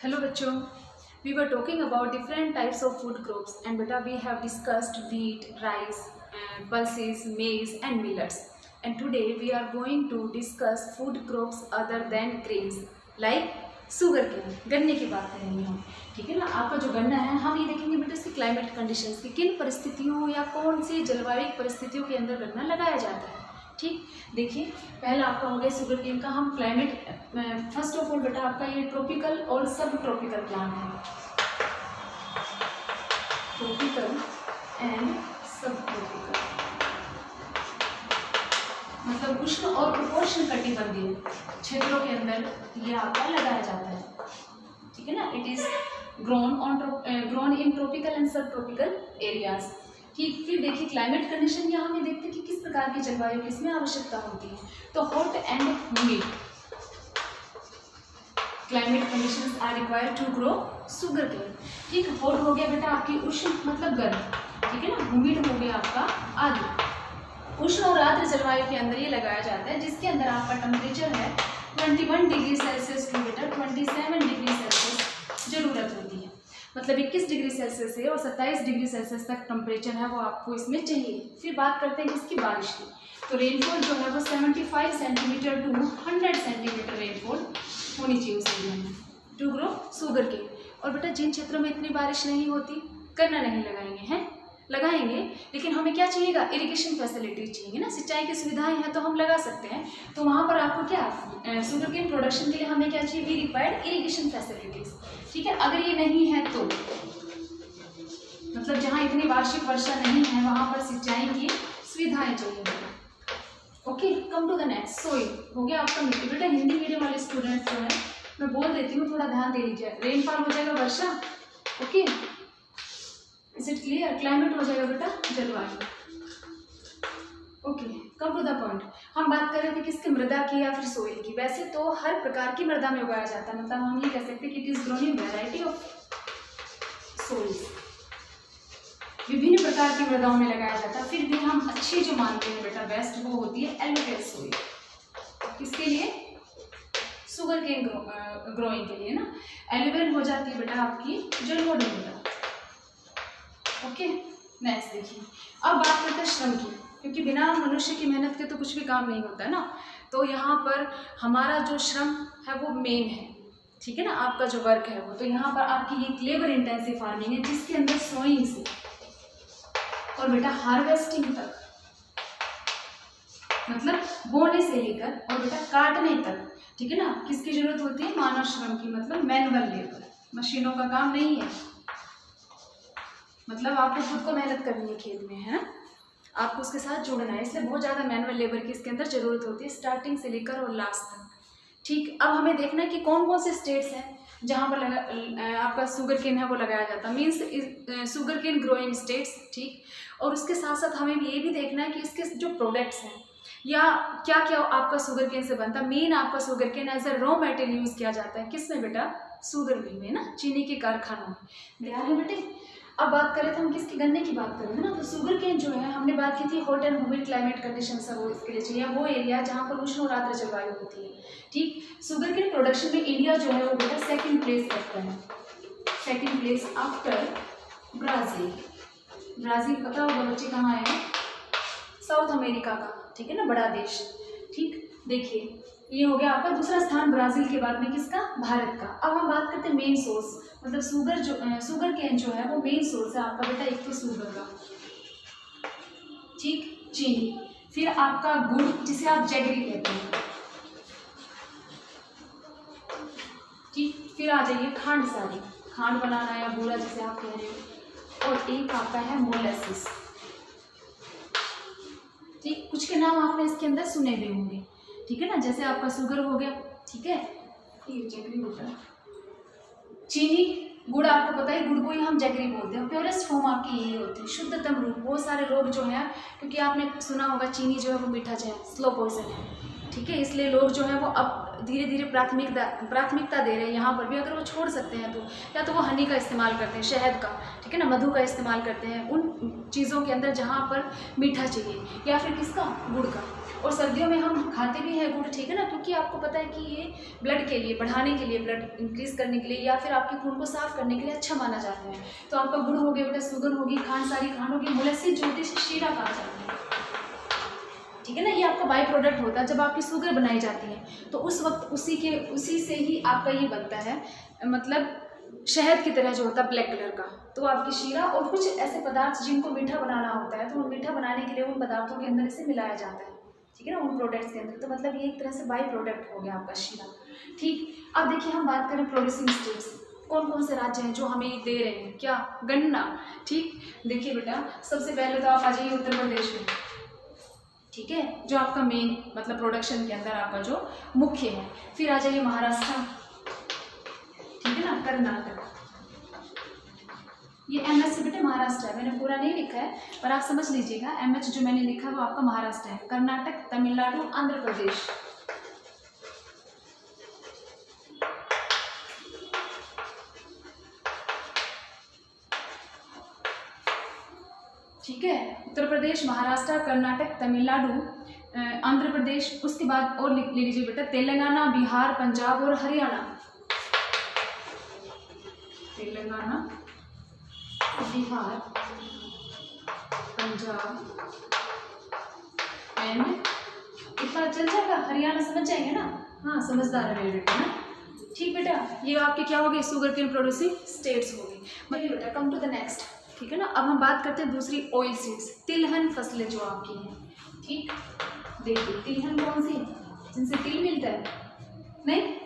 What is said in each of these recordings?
Hello बच्चों, we were talking about different types of food groups and beta we have discussed wheat, rice, pulses, maize and millets. And today we are going to discuss food groups other than grains like sugar cane. गन्ने की बात करेंगे हम, ठीक है ना। आपका जो गन्ना है हम ये देखेंगे बेटा इसकी क्लाइमेट कंडीशंस की किन परिस्थितियों या कौन सी जलवायु परिस्थितियों के अंदर गन्ना लगाया जाता है। ठीक, देखिए पहला आपका हो गया शुगर केन का हम क्लाइमेट। फर्स्ट ऑफ ऑल बेटा आपका ये ट्रॉपिकल और सब ट्रॉपिकल प्लांट है, ट्रॉपिकल एंड सब ट्रॉपिकल, मतलब उष्ण और उपोष्ण कटिबंधीय क्षेत्रों के अंदर ये आपका लगाया जाता है, ठीक है ना। It is grown in tropical and सब ट्रॉपिकल एरियाज। ठीक, फिर देखिए क्लाइमेट कंडीशन यहाँ हमें देखते हैं कि किस प्रकार की जलवायु किसमें आवश्यकता होती है। तो hot and humid climate conditions are required to grow sugar cane. ठीक, हॉट हो गया बेटा आपकी उष्ण मतलब गर्म, ठीक है ना। ह्यूमिड हो गया आपका आर्द्र। उष्ण और आर्द्र जलवायु के अंदर ये लगाया जाता है जिसके अंदर आपका टेम्परेचर है 21 डिग्री सेल्सियस टू बेटा 27 डिग्री सेल्सियस जरूरत होती है। मतलब 21 डिग्री सेल्सियस से और 27 डिग्री सेल्सियस तक टेम्परेचर है वो आपको इसमें चाहिए। फिर बात करते हैं इसकी बारिश की, तो रेनफॉल जो है वो 75 सेंटीमीटर टू 100 सेंटीमीटर रेनफॉल होनी चाहिए उस एरिया में टू ग्रो शुगर केन। और बेटा जिन क्षेत्रों में इतनी बारिश नहीं होती गन्ना नहीं लगाएंगे, हैं लगाएंगे, लेकिन हमें क्या चाहिएगा, इरिगेशन फैसिलिटीज चाहिए ना, सिंचाई की सुविधाएं हैं तो हम लगा सकते हैं। तो वहाँ पर आपको क्या शुगर केन प्रोडक्शन के लिए हमें क्या चाहिए, वी रिक्वायर्ड इरिगेशन फैसिलिटीज, ठीक है। अगर ये नहीं है तो मतलब जहाँ इतनी वार्षिक वर्षा नहीं है वहाँ पर सिंचाई की सुविधाएं चाहिए। Okay, come to the next, soil हो गया आपका मिट्टी। बेटा हिंदी मीडियम वाले स्टूडेंट्स जो है मैं बोल देती हूँ, थोड़ा ध्यान दे लीजिए। रेनफॉल हो जाएगा वर्षा, okay, is it clear. Climate हो जाएगा बेटा जलवायु। Okay, come to the point. हम बात कर रहे थे किसकी, मृदा की या फिर सोइल की। वैसे तो हर प्रकार की मृदा में उगाया जाता है, मतलब हम ये कह सकते हैं कि it is grown in variety of soils, विभिन्न प्रकार की मृदाओं में लगाया जाता है। फिर भी हम अच्छी जो मानते हैं बेटा बेस्ट वो होती है एलोवेट सोइल। किसके लिए, शुगर केन ग्रोइंग के लिए ना। एलोवेट हो जाती है बेटा आपकी जलोढ़ मृदा। ओके, नेक्स्ट देखिए, अब बात करते हैं श्रम की, क्योंकि बिना मनुष्य की मेहनत के तो कुछ भी काम नहीं होता है ना। तो यहाँ पर हमारा जो श्रम है वो मेन है, ठीक है ना, आपका जो वर्क है वो। तो यहाँ पर आपकी ये लेबर इंटेंसिव फार्मिंग है जिसके अंदर सोइंग से और बेटा हार्वेस्टिंग तक, मतलब बोने से लेकर और बेटा काटने तक, ठीक है ना, किसकी जरूरत होती है, मानव श्रम की, मतलब मैनुअल लेबर। मशीनों का काम नहीं है, मतलब आपको खुद को मेहनत करनी है खेत में, है ना, आपको उसके साथ जुड़ना है। इसलिए बहुत ज़्यादा मैनुअल लेबर की इसके अंदर ज़रूरत होती है स्टार्टिंग से लेकर और लास्ट तक। ठीक, अब हमें देखना है कि कौन कौन से स्टेट्स हैं जहाँ पर आपका शुगर केन है वो लगाया जाता है, means sugar cane growing states. ठीक, और उसके साथ साथ हमें ये भी देखना है कि इसके जो प्रोडक्ट्स हैं या क्या क्या आपका शुगर केन से बनता है। मेन आपका sugar cane as a raw material use किया जाता है, किसमें बेटा, शुगर मिल में ना, चीनी के कारखानों में। ध्यान है बेटे। अब बात करें तो हम किसकी, गन्ने की बात करें ना। तो शुगर केन जो है हमने बात की थी hot and humid climate condition सब वो इसके लिए चाहिए, वो एरिया जहाँ पर उष्ण और आर्द्र जलवायु होती है। ठीक, शुगर केन प्रोडक्शन में इंडिया जो है वो बेटा सेकंड प्लेस रखता है, second place after Brazil. Brazil पता होगा बच्चे कहाँ है, साउथ अमेरिका का, ठीक है ना, बड़ा देश। ठीक, देखिए ये हो गया आपका दूसरा स्थान ब्राज़ील के बाद में किसका, भारत का। अब हम बात करते हैं मेन सोर्स, मतलब शुगर केन जो है वो मेन सोर्स है आपका बेटा, एक तो शुगर का, ठीक, चीनी, फिर आपका गुड़ जिसे आप जैगरी कहते हैं, ठीक, फिर आ जाइए खांड, सारी खांड बनाना या बूरा जिसे आप कह रहे हो, और एक आता है मोलेसिस। ठीक, कुछ के नाम आपने इसके अंदर सुने भी होंगे, ठीक है ना, जैसे आपका शुगर हो गया, ठीक है, ये जैगरी होता है, चीनी, गुड़ आपको पता है, गुड़ को ही हम जैगरी बोलते हैं। प्योरेस्ट फॉर्म आपकी यही होती है, शुद्धतम रूप। बहुत सारे लोग जो हैं, क्योंकि आपने सुना होगा चीनी जो है वो मीठा जो है स्लो पॉइजन है, ठीक है, इसलिए लोग जो है वो अब धीरे धीरे प्राथमिकता दे रहे हैं यहाँ पर भी। अगर वो छोड़ सकते हैं तो या तो वो हनी का इस्तेमाल करते हैं, शहद का, ठीक है ना, मधु का इस्तेमाल करते हैं उन चीज़ों के अंदर जहाँ पर मीठा चाहिए, या फिर किसका, गुड़ का। और सर्दियों में हम खाते भी हैं गुड़, ठीक है ना, क्योंकि आपको पता है कि ये ब्लड के लिए, बढ़ाने के लिए, ब्लड इंक्रीज करने के लिए या फिर आपके खून को साफ करने के लिए अच्छा माना जाता है। तो आपका गुड़ हो गया बेटा, शुगर होगी, खांड, सारी खांड होगी, मोलस्सी, ज्योतिष, शीरा कहा जाता है, ठीक है ना। ये आपका बाई प्रोडक्ट होता है जब आपकी शुगर बनाई जाती है, तो उस वक्त उसी से ही आपका ये बनता है, मतलब शहद की तरह जो होता है ब्लैक कलर का। तो आपकी शीरा और कुछ ऐसे पदार्थ जिनको मीठा बनाना होता है, तो उन मीठा बनाने के लिए उन पदार्थों के अंदर इसे मिलाया जाता है, ठीक है ना, उन प्रोडक्ट्स के अंदर। तो मतलब ये एक तरह से बाई प्रोडक्ट हो गया आपका शीरा, ठीक। अब देखिए हम बात करें प्रोड्यूसिंग स्टेट्स, कौन कौन से राज्य हैं जो हमें दे रहे हैं क्या, गन्ना, ठीक। देखिए बेटा सबसे पहले तो आप आ जाइए उत्तर प्रदेश में, ठीक है, जो आपका मेन मतलब प्रोडक्शन के अंदर आपका जो मुख्य है। फिर आ जाइए महाराष्ट्र, ठीक है ना, कर्नाटक, ये एमएच बेटे महाराष्ट्र है, मैंने पूरा नहीं लिखा है पर आप समझ लीजिएगा, एमएच जो मैंने लिखा है वो आपका महाराष्ट्र है। कर्नाटक, तमिलनाडु, आंध्र प्रदेश, ठीक है, उत्तर प्रदेश, महाराष्ट्र, कर्नाटक, तमिलनाडु, आंध्र प्रदेश, उसके बाद और लिख लीजिए बेटा तेलंगाना, बिहार, पंजाब और हरियाणा, तेलंगाना, बिहार, पंजाब एंड इतना चल जाएगा, हरियाणा समझ जाएंगे ना, हाँ समझदार है मेरे बेटा ना, ठीक बेटा। ये आपके क्या हो गए, शुगर केन प्रोड्यूसिंग स्टेट्स हो गई। मतलब बेटा कम टू द नेक्स्ट, ठीक है ना। अब हम बात करते हैं दूसरी ऑयल सीड्स, तिलहन फसलें जो आपकी हैं, ठीक। देखिए तिलहन कौन सी, जिनसे तिल मिलता है, नहीं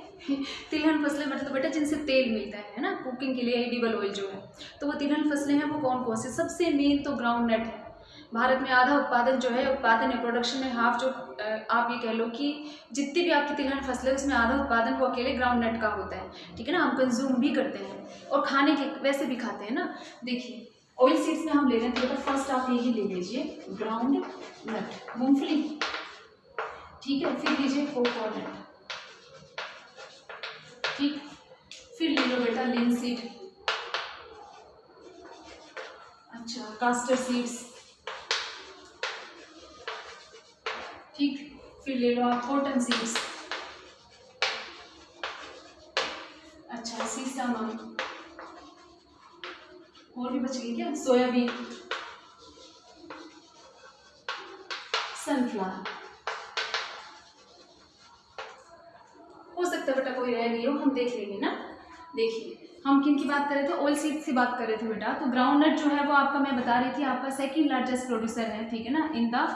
तिलहन फसलें मतलब बेटा जिनसे तेल मिलता है ना, कुकिंग के लिए एडिबल ऑयल जो है, तो वो तिलहन फसलें हैं। वो कौन कौन से, सबसे मेन तो ग्राउंड नट है। भारत में आधा उत्पादन जो है, उत्पादन है, प्रोडक्शन में हाफ, जो आप ये कह लो कि जितनी भी आपकी तिलहन फसलें उसमें आधा उत्पादन वो अकेले ग्राउंड नट का होता है, ठीक है ना। हम कंज्यूम भी करते हैं और खाने के वैसे भी खाते हैं ना। देखिए ऑयल सीड्स में हम ले रहे हैं, तो फर्स्ट आप यही ले लीजिए ग्राउंड नट, मूंगफली, ठीक है। फिर लीजिए कोकोनट, ठीक। फिर ले लो बेटा लिनसीड, अच्छा, कास्टर सीड्स, ठीक। फिर ले लो आप कॉटन सीड्स, अच्छा, सीसामम, और भी बच गई क्या, सोयाबीन, सनफ्लावर, हो सकता है बेटा कोई रह गई हो, हम देख लेंगे ना। देखिए हम किन की बात कर रहे थे, ऑयल सीड्स की बात कर रहे थे बेटा। तो ग्राउंड नट जो है वो आपका मैं बता रही थी आपका सेकंड लार्जेस्ट प्रोड्यूसर है, ठीक है ना, इन द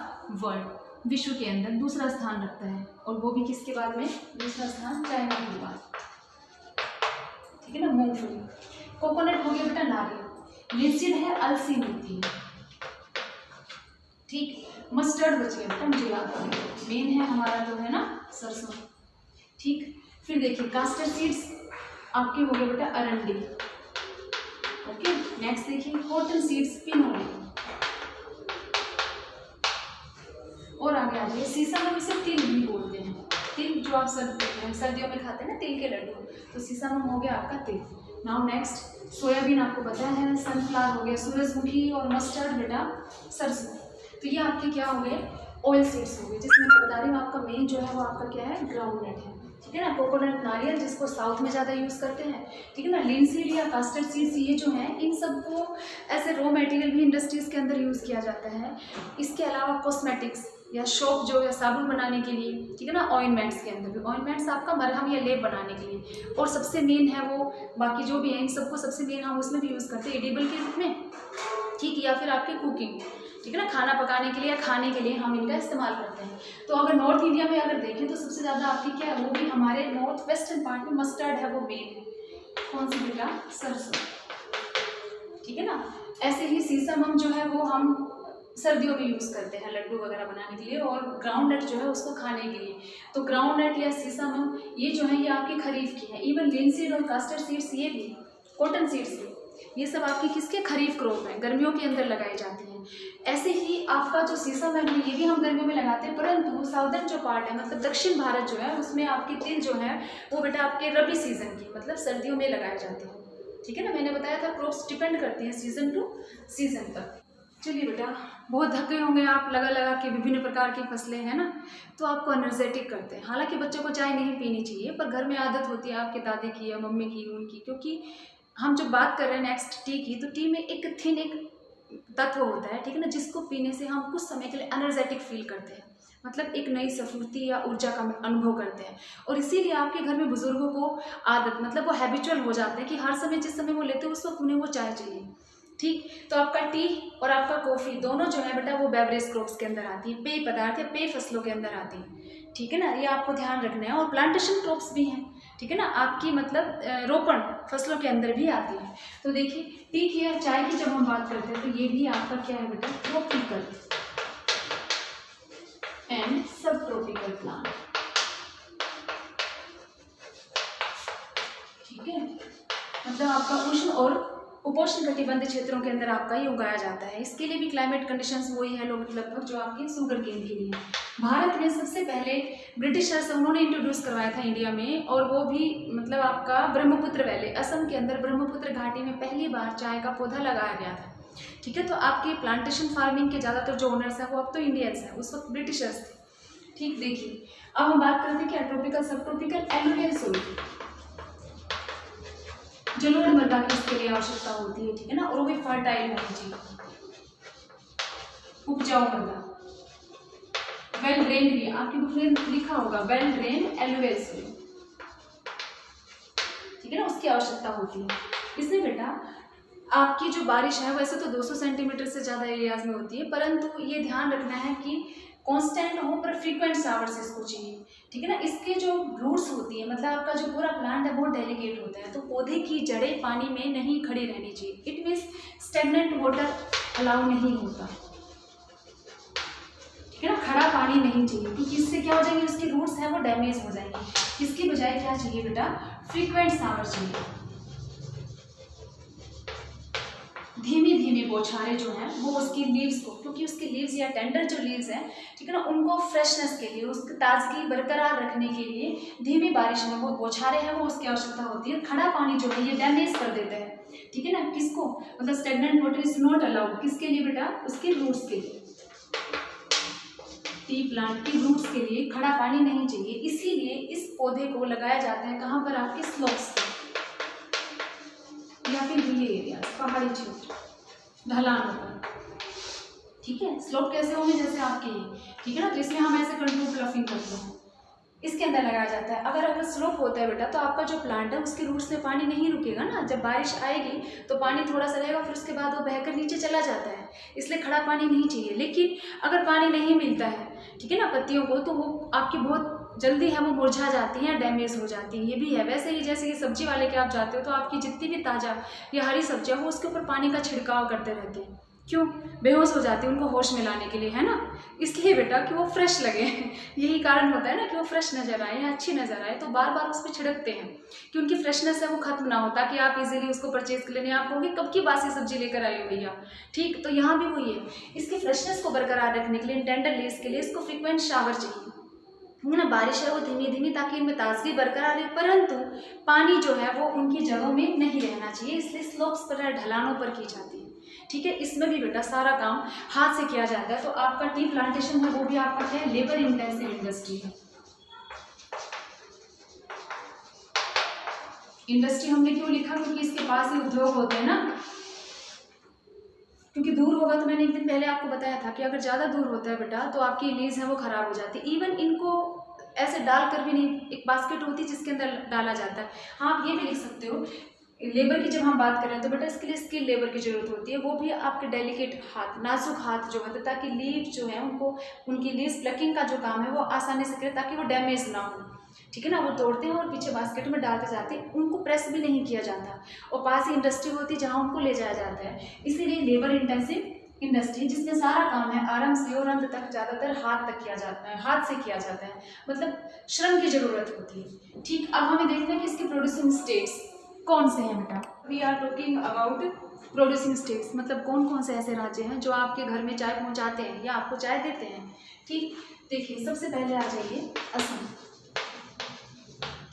वर्ल्ड, विश्व के अंदर दूसरा स्थान रखता है, और वो भी किसके बाद में, दूसरा स्थान चाइना के बाद, ठीक है ना। मूंगफली, कोकोनट हो गया बेटा नारियल, लिनसीड है अलसी मेथी, ठीक। मस्टर्ड बच गया बेटा, मुझे याद आ गया, मेन है हमारा जो है ना सरसों, ठीक। फिर देखिए कास्टर सीड्स आपके हो गए बेटा अरंडी, ओके। नेक्स्ट देखिए कॉटन सीड्स पिनोली, और आगे आ जाइए सीसामम, इसे तिल भी बोलते हैं, तिल जो आप सर्दियों में खाते हैं ना तिल के लड्डू, तो सीसामम हो गया आपका तिल। नाउ नेक्स्ट सोयाबीन आपको पता है, सनफ्लावर हो गया, सूरजमुखी, और मस्टर्ड बेटा सरसों। तो ये आपके क्या हो गए, ऑयल सीड्स हो गए, जिसमें मैं बता रही हूँ आपका मेन जो है वो आपका क्या है, ग्राउंड नट है, ठीक है ना। कोकोनट नारियल जिसको साउथ में ज़्यादा यूज़ करते हैं, ठीक है ना। लिनसीड या कास्टर सीड्स ये जो हैं इन सबको ऐसे रॉ मटेरियल भी इंडस्ट्रीज़ के अंदर यूज़ किया जाता है। इसके अलावा कॉस्मेटिक्स या शॉप जो या साबुन बनाने के लिए, ठीक है ना, ऑइंटमेंट्स के अंदर भी, ऑइंटमेंट्स आपका मरहम या लेप बनाने के लिए, और सबसे मेन है वो, बाकी जो भी हैं इन सबको सबसे मेन हम उसमें भी यूज़ करते हैं एडिबल के रूप में, ठीक, या फिर आपके कुकिंग, ठीक है ना, खाना पकाने के लिए या खाने के लिए हम इनका इस्तेमाल करते हैं। तो अगर नॉर्थ इंडिया में अगर देखें तो सबसे ज़्यादा आपकी क्या है, वो भी हमारे नॉर्थ वेस्टर्न पार्ट में मस्टर्ड है, वो मेन है, कौन सी बेटा, सरसों, ठीक है ना। ऐसे ही सीसामम जो है वो हम सर्दियों में यूज़ करते हैं लड्डू वगैरह बनाने के लिए, और ग्राउंड नट जो है उसको खाने के लिए। तो ग्राउंड नट या सीसामम ये जो है ये आपकी खरीफ की है। इवन लिनसीड और कास्टर सीड्स ये भी, कॉटन सीड्स भी, ये सब आपकी किसके, खरीफ क्रॉप है, गर्मियों के अंदर लगाई जाती हैं। ऐसे ही आपका जो सीसम है ये भी हम गर्मियों में लगाते हैं, परंतु साउदर्न जो पार्ट है मतलब दक्षिण भारत जो है उसमें आपकी तिल जो है वो बेटा आपके रबी सीजन की मतलब सर्दियों में लगाए जाते हैं, ठीक है ना। मैंने बताया था क्रॉप्स डिपेंड करती हैं सीजन टू सीजन पर, चलिए बेटा, बहुत थके होंगे आप लगा लगा के विभिन्न प्रकार की फसलें हैं ना, तो आपको एनर्जेटिक करते हैं। हालांकि बच्चों को चाय नहीं पीनी चाहिए, पर घर में आदत होती है आपके दादी की या मम्मी की, उनकी, क्योंकि हम जब बात कर रहे हैं नेक्स्ट टी की, तो टी में एक थिन एक तत्व होता है, ठीक है ना, जिसको पीने से हम कुछ समय के लिए एनर्जेटिक फील करते हैं, मतलब एक नई स्फूर्ति या ऊर्जा का अनुभव करते हैं। और इसीलिए आपके घर में बुजुर्गों को आदत, मतलब वो हैबिचुअल हो जाते हैं कि हर समय जिस समय वो लेते हैं उस वक्त उन्हें वो चाय चाहिए। ठीक, तो आपका टी और आपका कॉफ़ी दोनों जो है बेटा वो बेवरेज क्रॉप्स के अंदर आती है, पेय पदार्थ या पेय फसलों के अंदर आती है, ठीक है ना, ये आपको ध्यान रखना है। और प्लांटेशन क्रॉप्स भी हैं, ठीक है ना, आपकी मतलब रोपण फसलों के अंदर भी आती है। तो देखिए, टी की या चाय की जब हम बात करते हैं तो ये भी आपका क्या है बेटा, ट्रॉपिकल एंड सब ट्रॉपिकल प्लांट, ठीक है, मतलब आपका उष्ण और उपोष्ण कटिबंधीय क्षेत्रों के अंदर आपका ये उगाया जाता है। इसके लिए भी क्लाइमेट कंडीशंस वही है लगभग जो आपके शुगर केन के लिए। भारत में सबसे पहले ब्रिटिशर्स उन्होंने इंट्रोड्यूस करवाया था इंडिया में, और वो भी मतलब आपका ब्रह्मपुत्र वैली, असम के अंदर ब्रह्मपुत्र घाटी में पहली बार चाय का पौधा लगाया गया था, ठीक है। तो आपके प्लांटेशन फार्मिंग के ज़्यादातर जो ओनर्स हैं वो अब तो इंडियंस हैं, उस वक्त ब्रिटिशर्स थे, ठीक। देखिए, अब हम बात करते हैं क्या, ट्रॉपिकल सब ट्रॉपिकल एलुवियल सॉइल, जलोढ़ मृदा की इसके लिए आवश्यकता होती है, ठीक है ना, और वो भी फर्टाइल होनी चाहिए, उपजाऊ मृदा, वेल ड्रेन भी आपकी बुक में लिखा होगा, वेल ड्रेन एलुवियल सॉइल, ठीक है ना, उसकी आवश्यकता होती है। इसमें बेटा आपकी जो बारिश है वैसे तो 200 सेंटीमीटर से ज़्यादा एरियाज में होती है, परंतु ये ध्यान रखना है कि कांस्टेंट हो पर फ्रीक्वेंट शावर्स इसको चाहिए, ठीक है ना। इसके जो रूट्स होती है, मतलब आपका जो पूरा प्लांट है बहुत डेलिकेट होता है, तो पौधे की जड़ें पानी में नहीं खड़ी रहनी चाहिए। It means stagnant water allow नहीं होता, ठीक है ना, खड़ा पानी नहीं चाहिए, क्योंकि इससे क्या हो जाएंगे, उसके रूट्स हैं वो डैमेज हो जाएंगे। इसकी बजाय क्या चाहिए बेटा, फ्रीक्वेंट शावर चाहिए, धीमी धीमी बौछारें जो हैं वो उसकी लीव्स को, क्योंकि उसकी लीव्स या टेंडर जो लीव्स हैं, ठीक है ना, उनको फ्रेशनेस के लिए, उसकी ताजगी बरकरार रखने के लिए धीमी बारिश में वो बौछारें हैं वो उसकी आवश्यकता होती है। खड़ा पानी जो है ये डैमेज कर देता है, ठीक है ना, किसको, मतलब stagnant water is not allowed, किसके लिए बेटा, उसके रूट्स के लिए, टी प्लांट की रूट्स के लिए खड़ा पानी नहीं चाहिए। इसीलिए इस पौधे को लगाया जाता है कहाँ पर, आपके स्लोप्स पर या फिर हिली एरिया, पहाड़ी क्षेत्र, ढलानों पर, ठीक है। स्लोप कैसे होंगे, जैसे आपके, ठीक है ना, जिसमें हम ऐसे कंट्रोल फ्लफिंग करते हैं, इसके अंदर लगाया जाता है। अगर स्लोप होता है बेटा तो आपका जो प्लांट है उसके रूट्स में पानी नहीं रुकेगा ना, जब बारिश आएगी तो पानी थोड़ा सा रहेगा, फिर उसके बाद वो बहकर नीचे चला जाता है, इसलिए खड़ा पानी नहीं चाहिए। लेकिन अगर पानी नहीं मिलता है, ठीक है ना, पत्तियों को, तो वो आपकी बहुत जल्दी है वो मुरझा जाती हैं, डैमेज हो जाती हैं, ये भी है। वैसे ही जैसे कि सब्जी वाले के आप जाते हो तो आपकी जितनी भी ताज़ा या हरी सब्जियां वो उसके ऊपर पानी का छिड़काव करते रहते हैं, क्यों, बेहोश हो जाती है, उनको होश में लाने के लिए, है ना, इसलिए बेटा कि वो फ्रेश लगे यही कारण होता है ना कि वो फ्रेश नज़र आए या अच्छी नज़र आए, तो बार बार उस पर छिड़कते हैं कि उनकी फ्रेशनेस है वो खत्म ना हो, ताकि आप इजीली उसको परचेज कर लेने, आप कहोगे कब की बासी सब्जी लेकर आए हो भैया, ठीक। तो यहाँ भी वही है, इसकी फ्रेशनेस को बरकरार रखने के लिए, टेंडर लीव्स के लिए इसको फ्रीक्वेंट शावर चाहिए, है ना, बारिश है वो धीमी धीमी, ताकि इनमें ताजगी बरकरार रहे, परंतु पानी जो है वो उनकी जगहों में नहीं रहना चाहिए, इसलिए स्लोप्स पर, ढलानों पर की जाती है, ठीक है। इसमें भी बेटा सारा काम हाथ से किया जाता है। तो आपका टी प्लांटेशन है वो भी आपका क्या है, लेबर इंटेंसिव इंडस्ट्री है। इंडस्ट्री हमने क्यों लिखा, क्योंकि इसके पास ही उद्योग होते हैं ना, क्योंकि दूर होगा, तो मैंने एक दिन पहले आपको बताया था कि अगर ज़्यादा दूर होता है बेटा तो आपकी लीव्स हैं वो ख़राब हो जाती है। इवन इनको ऐसे डाल कर भी नहीं, एक बास्केट होती है जिसके अंदर डाला जाता है। हाँ, आप ये भी लिख सकते हो, लेबर की जब हम बात कर रहे हैं तो बेटा इसके लिए स्किल लेबर की ज़रूरत होती है, वो भी आपके डेलिकेट हाथ, नाजुक हाथ जो होते हैं, ताकि लीव जो है उनको, उनकी लीव्स प्लकिंग का जो काम है वो आसानी से करें, ताकि वो डैमेज ना हो, ठीक है ना। वो तोड़ते हैं और पीछे बास्केट में डालते जाते हैं, उनको प्रेस भी नहीं किया जाता, और पास ही इंडस्ट्री होती है जहाँ उनको ले जाया जाता है। इसीलिए लेबर इंटेंसिव इंडस्ट्री, जिसमें सारा काम है आरंभ से और अंत तक ज़्यादातर हाथ तक किया जाता है, हाथ से किया जाता है, मतलब श्रम की ज़रूरत होती है, ठीक। अब हमें देखना है कि इसके प्रोड्यूसिंग स्टेट्स कौन से हैं बेटा। We are talking about producing states, मतलब कौन कौन से ऐसे राज्य हैं जो आपके घर में चाय पहुंचाते हैं या आपको चाय देते हैं, ठीक। देखिए, सबसे पहले आ जाइए असम,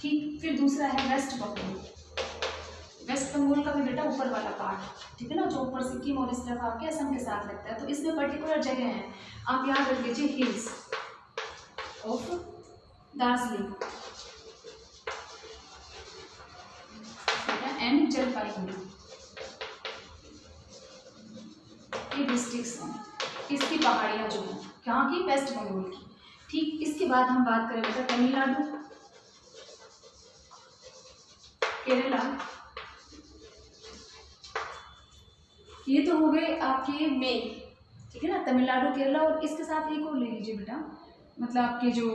ठीक, फिर दूसरा है वेस्ट बंगाल, वेस्ट वेस्ट बंगाल का भी बेटा ऊपर वाला पार्ट, ठीक है ना, जो ऊपर सिक्किम और इस तरफ आपके असम के साथ लगता है। तो इसमें पर्टिकुलर जगह है, आप याद रख लीजिए, hills of Darjeeling and Jalpaiguri, ये डिस्ट्रिक्ट्स हैं, इसकी पहाड़ियाँ जो हैं कहाँ की, वेस्ट बंगाल की। ठीक, इसके बाद हम बात करें बेटा तमिलनाडु, केरला, ये तो हो गए आपके मेन, ठीक है ना, तमिलनाडु, केरला, और इसके साथ एक और ले लीजिए बेटा, मतलब आपके जो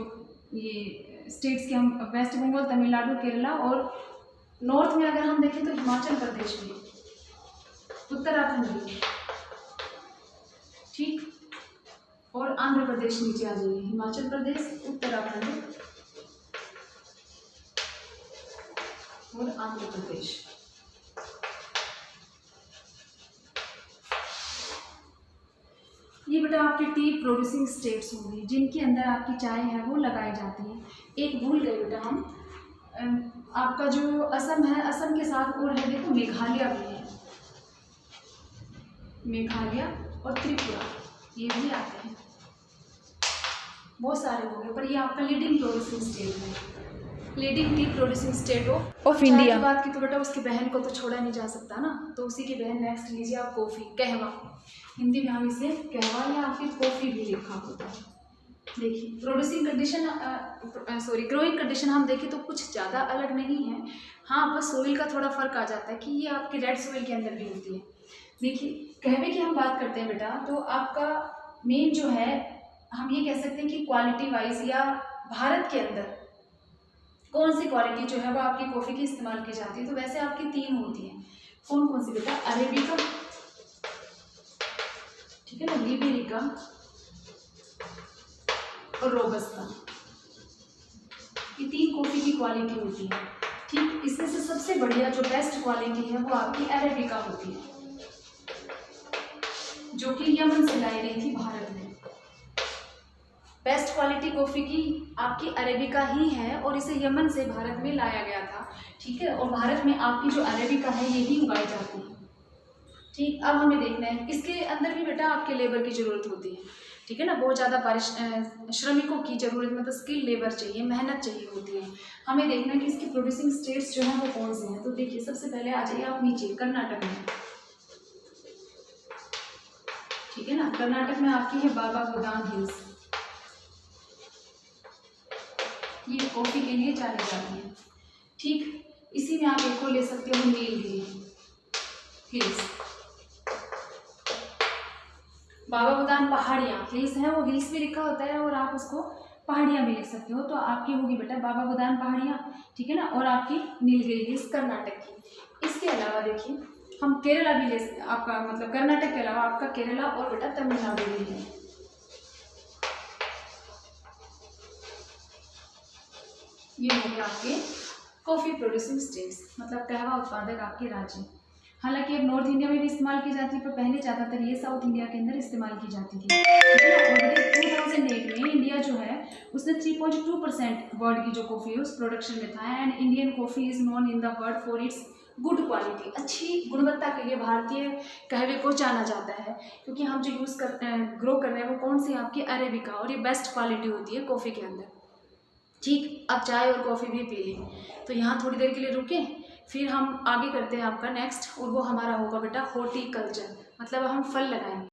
ये स्टेट्स के हम वेस्ट बंगाल, तमिलनाडु, केरला, और नॉर्थ में अगर हम देखें तो हिमाचल प्रदेश भी, उत्तराखंड भी, ठीक, और आंध्र प्रदेश नीचे आ जाइए, हिमाचल प्रदेश, उत्तराखंड और आंध्र प्रदेश। ये बेटा आपके टी प्रोड्यूसिंग स्टेट्स होंगे जिनके अंदर आपकी चाय है वो लगाई जाती है। एक भूल गए बेटा हम, आपका जो असम है, असम के साथ और है देखो मेघालय भी है, मेघालय और त्रिपुरा, ये भी आते हैं, बहुत सारे हो गए, पर ये आपका लीडिंग प्रोड्यूसिंग स्टेट है, leading T producing state of India. की बात की तो बेटा उसकी बहन को तो छोड़ा नहीं जा सकता ना, तो उसी की बहन नेक्स्ट लीजिए आप, कॉफ़ी, कहवा, हिंदी में हम इसे कहवा या फिर कॉफ़ी भी लिखा होता है। देखिए प्रोड्यूसिंग कंडीशन, ग्रोइंग कंडीशन हम देखें तो कुछ ज़्यादा अलग नहीं है, हाँ बस सोइल का थोड़ा फर्क आ जाता है कि ये आपके रेड सोइल के अंदर भी होती है। देखिए कहवे की हम बात करते हैं बेटा, तो आपका मेन जो है हम ये कह सकते हैं कि क्वालिटी वाइज या भारत के अंदर कौन सी क्वालिटी जो है वो आपकी कॉफ़ी की इस्तेमाल की जाती है, तो वैसे आपकी 3 होती हैं। कौन कौन सी बेटा, अरेबिका, ठीक है ना, लिबेरिका और रोबस्ता, ये 3 कॉफ़ी की क्वालिटी होती है। ठीक, इसमें से सबसे बढ़िया जो बेस्ट क्वालिटी है वो आपकी अरेबिका होती है, जो कि यमन से लाई गई थी भारत में। बेस्ट क्वालिटी कॉफ़ी की आपकी अरेबिका ही है और इसे यमन से भारत में लाया गया था, ठीक है, और भारत में आपकी जो अरेबिका है यही उगाई जाती है। ठीक, अब हमें देखना है इसके अंदर भी बेटा आपके लेबर की ज़रूरत होती है, ठीक है ना, बहुत ज़्यादा श्रमिकों की ज़रूरत, मतलब स्किल लेबर चाहिए, मेहनत चाहिए होती है। हमें देखना है कि इसकी प्रोड्यूसिंग स्टेट्स जो हैं वो कौन से हैं। तो देखिए सबसे पहले आ जाइए आप नीचे, कर्नाटक में, ठीक है ना, कर्नाटक में आपकी है बाबा बुदान हिल्स, ये कॉफ़ी के लिए जानी जाती है। ठीक, इसी में आप एक को ले सकते हो नीलगिरी हिल्स, बाबा बुदान पहाड़ियाँ, हिल्स है वो हिल्स भी लिखा होता है और आप उसको पहाड़ियाँ भी लिख सकते हो, तो आपकी होगी बेटा बाबा बुदान पहाड़ियाँ, ठीक है ना, और आपकी नीलगिरी हिल्स कर्नाटक की। इसके अलावा देखिए हम केरला भी ले, आपका मतलब कर्नाटक के अलावा आपका केरला और बेटा तमिलनाडु भी है। ये हो गए आपके कॉफ़ी प्रोड्यूसिंग स्टेट्स, मतलब कहवा उत्पादक आपके राज्य। हालांकि अब नॉर्थ इंडिया में भी इस्तेमाल की जाती है, पर पहले ज़्यादातर ये साउथ इंडिया के अंदर इस्तेमाल की जाती थी। ऑलरेडी 2008 में इंडिया जो है उसने 3.2% वर्ल्ड की जो कॉफ़ी है उस प्रोडक्शन में था, and Indian coffee is known in the world for its good quality, अच्छी गुणवत्ता के लिए भारतीय कहवे को जाना जाता है, क्योंकि हम जो यूज़ कर ग्रो कर रहे हैं वो कौन सी आपकी अरेबिका, और ये बेस्ट क्वालिटी होती है कॉफ़ी के अंदर। ठीक, अब चाय और कॉफ़ी भी पी लें, तो यहाँ थोड़ी देर के लिए रुकें, फिर हम आगे करते हैं आपका नेक्स्ट, और वो हमारा होगा बेटा हॉर्टिकल्चर, मतलब हम फल लगाएंगे।